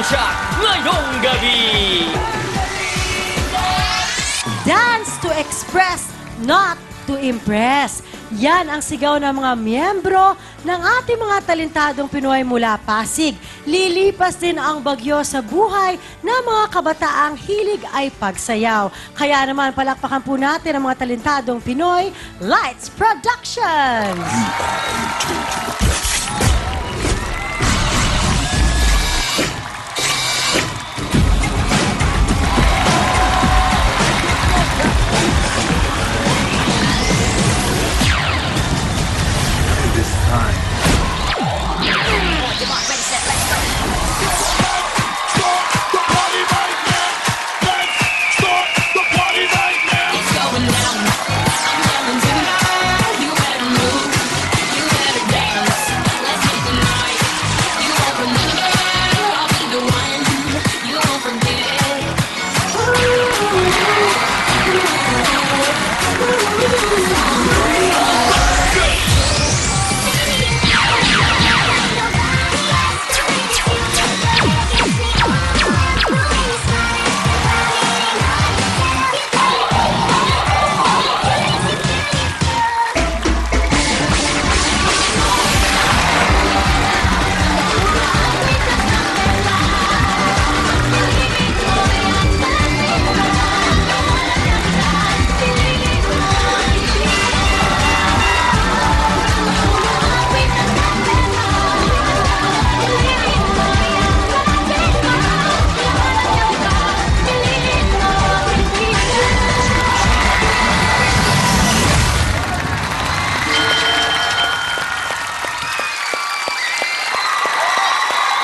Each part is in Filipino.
siya ngayong gabi. Dance to express, not to impress. Yan ang sigaw ng mga miyembro ng ating mga talentadong Pinoy mula Pasig. Lilipas din ang bagyo sa buhay ng mga kabataang hilig ay pagsayaw. Kaya naman palakpakan po natin ang mga talentadong Pinoy Lights Productions!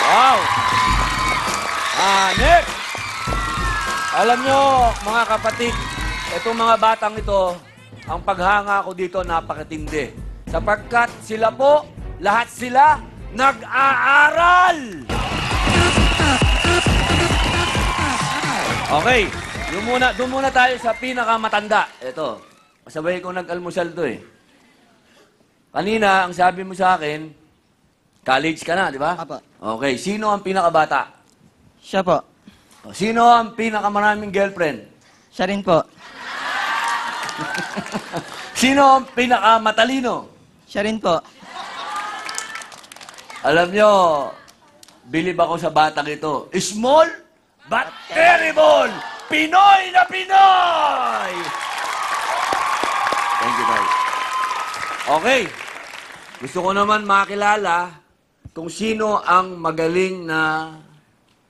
Wow! Next! Alam nyo, mga kapatid, itong mga batang ito, ang paghanga ko dito napakatindi. Sapagkat sila po, lahat sila, nag-aaral! Okay, doon muna tayo sa pinakamatanda. Ito, masabay ko nag-almusal to eh. Kanina, ang sabi mo sa akin, college ka na, di ba? Apo. Okay, sino ang pinakabata? Siya po. Sino ang pinakamaraming girlfriend? Siya rin po. Sino ang pinakamatalino? Siya rin po. Alam nyo, bilib ako sa batang ito. Small but terrible! Pinoy na Pinoy! Thank you, guys. Okay. Gusto ko naman makilala kung sino ang magaling na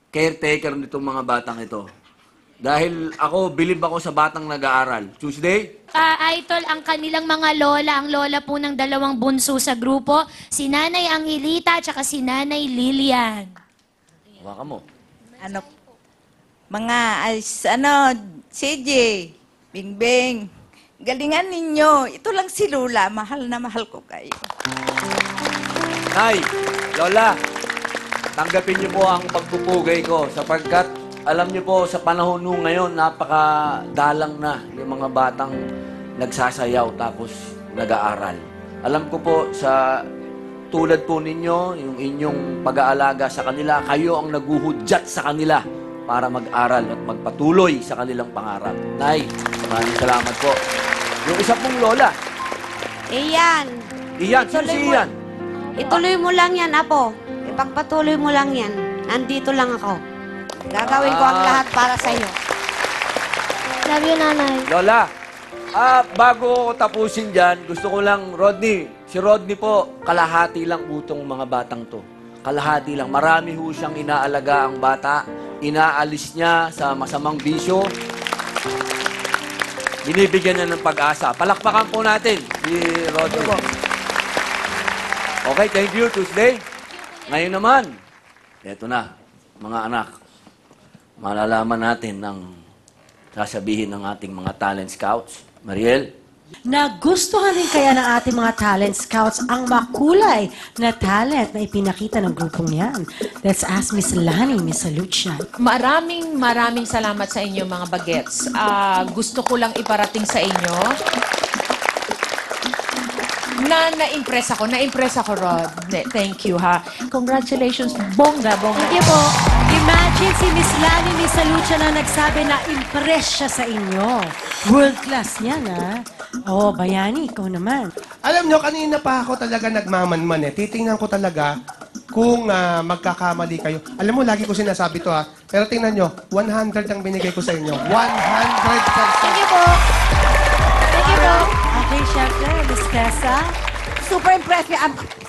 caretaker nitong mga batang ito. Dahil ako, bilib ako sa batang nag-aaral. Tuesday? Idol, ang kanilang mga lola, ang lola po ng dalawang bunso sa grupo, si Nanay Angelita at saka si Nanay Lilian. Hawakan mo. CJ, Bingbing, galingan ninyo. Ito lang si Lola, mahal na mahal ko kayo. Nay, Lola, tanggapin niyo po ang pagpupugay ko sapagkat alam niyo po sa panahon nung ngayon, napakadalang na yung mga batang nagsasayaw tapos nag-aaral. Alam ko po sa tulad po ninyo, yung inyong pag-aalaga sa kanila, kayo ang naguhudyat sa kanila para mag-aral at magpatuloy sa kanilang pangarap. Nay, maraming salamat po. Yung isa pong lola. Iyan. Iyan, sino si Iyan? Ituloy mo lang yan, Apo. Ipagpatuloy mo lang yan. Nandito lang ako. Gagawin ko ang lahat para sa iyo. Love you, Nanay. Lola, bago ko tapusin dyan, gusto ko lang, Rodney, si Rodney po, kalahati lang utong mga batang to. Kalahati lang. Marami ho siyang inaalaga ang bata. Inaalis niya sa masamang bisyo. Binibigyan niya ng pag-asa. Palakpakan po natin si Rodney. Okay, thank you, Tuesday. Ngayon naman, eto na, mga anak. Malalaman natin ang sasabihin ng ating mga talent scouts. Mariel? Nagustuhan rin kaya ng ating mga talent scouts ang makulay na talent na ipinakita ng grupong yan. Let's ask Miss Lani, Miss Lucia. Maraming salamat sa inyo mga bagets. Gusto ko lang iparating sa inyo Na-impress ako, Rod. Thank you, ha. Congratulations. Bongga. Thank you po. Imagine si Miss Lani ni Salucha na nagsabi na impress siya sa inyo. World class yan, ha? Oo, Bayani, ikaw naman. Alam nyo, kanina pa ako talaga nagmamanman eh. Titingnan ko talaga kung magkakamali kayo. Alam mo, lagi ko sinasabi to ha. Pero tingnan nyo, 100 ang binigay ko sa inyo. 100%. Thank you po. Thank you po. Okay, syempre, Miss Tessa. Super impressed.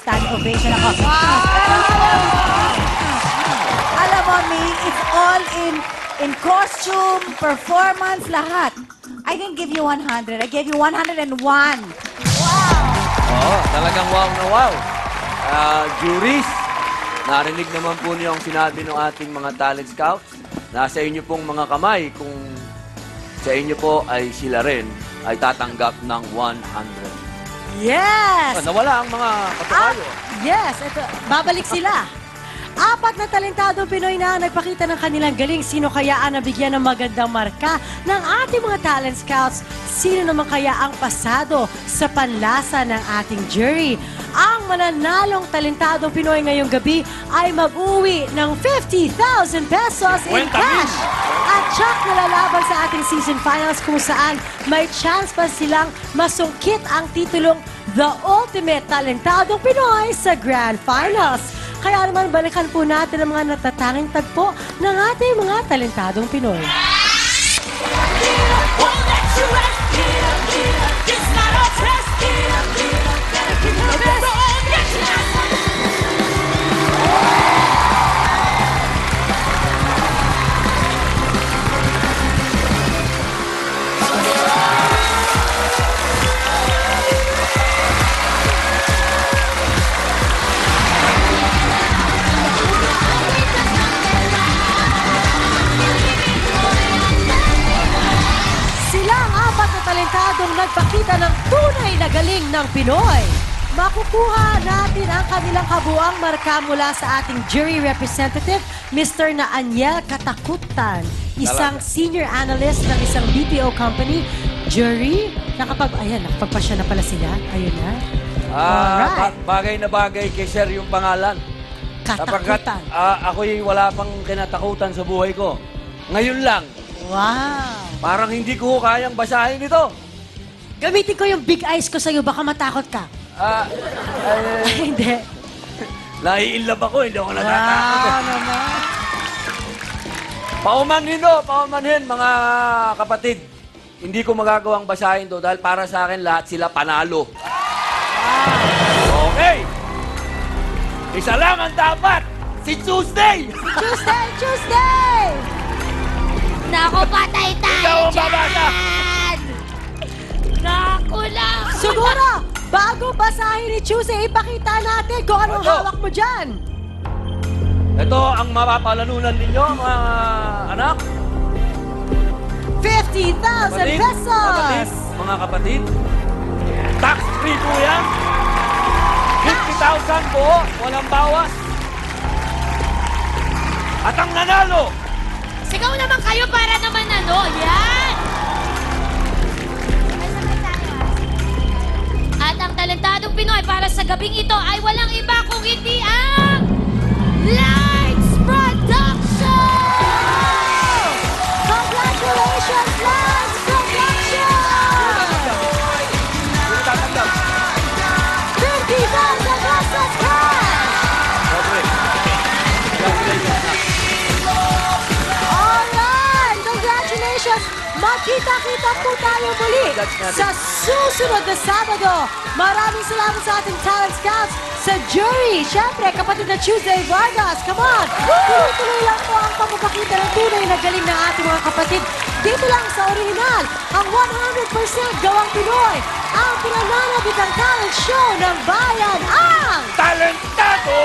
Standing ovation ako. Alam mo, Mi, it's all in costume, performance, lahat. I didn't give you 100. I gave you 101. Oo, talagang wow na wow. Juries, narinig naman po niyo ang sinabi ng ating mga talent scouts. Nasa inyo pong mga kamay kung sa inyo po ay sila rin ay tatanggap ng 100. Yes! Nawala ang mga katukayo. Yes, ito, babalik sila. Apat na talentadong Pinoy na nagpakita ng kanilang galing. Sino kaya ang nabigyan ng magandang marka ng ating mga talent scouts? Sino naman kaya ang pasado sa panlasa ng ating jury? Ang mananalong talentadong Pinoy ngayong gabi ay mag-uwi ng 50,000 pesos in cash. At tsak na lalaban sa ating season finals kung saan may chance pa silang masungkit ang titulong The Ultimate Talentadong Pinoy sa Grand Finals. Kaya naman balikan po natin ang mga natatanging tagpo ng ating mga talentadong Pinoy. Talentadong nagpakita ng tunay na galing ng Pinoy. Makukuha natin ang kanilang kabuang marka mula sa ating jury representative, Mr. Naaniel Katakutan, isang senior analyst ng isang BPO company. Jury, nakapagpasya na pala sila. Ayun na. Alright. Bagay na bagay kay Sir yung pangalan. Katakutan. Ako'y wala pang kinatakutan sa buhay ko. Ngayon lang. Wow. Parang hindi ko kayang basahin ito. Gamitin ko yung big eyes ko sa'yo, baka matakot ka. Hindi. Naiinlove ako, hindi ako natatakot. Naman. Paumanhin mga kapatid. Hindi ko magagawang basahin to dahil para sa akin lahat sila panalo. Okay. Isa lang ang dapat. Si Tuesday. Tuesday! Naku, patay tayo Ikaw ang babasa. dyan! Naku lang! Siguro, bago basahin ni Tuesday, ipakita natin kung anong Ito. hawak mo dyan. Ito ang mapapalanunan ninyo, mga anak. 50,000 pesos! Mga kapatid. Tax-free po yan. 50,000 po, walang bawas. At ang nanalo, Sigaw naman kayo para naman ano. Yan! At ang talentadong Pinoy para sa gabing ito ay walang iba kung hindi ang Lights Production! Congratulations, Lights Production! 50,000 pesos Congratulations! Magkita-kita po tayo muli sa susunod na Sabado. Maraming salamat sa ating talent scouts, sa jury. Siyempre, kapatid na Tuesday Vargas. Come on! Tuloy-tuloy lang po ang pagpapakita ng tunay na galing ng ating mga kapatid. Dito lang sa original, ang 100% gawang Pinoy, ang pinananabik ang talent show ng bayan, ang talentado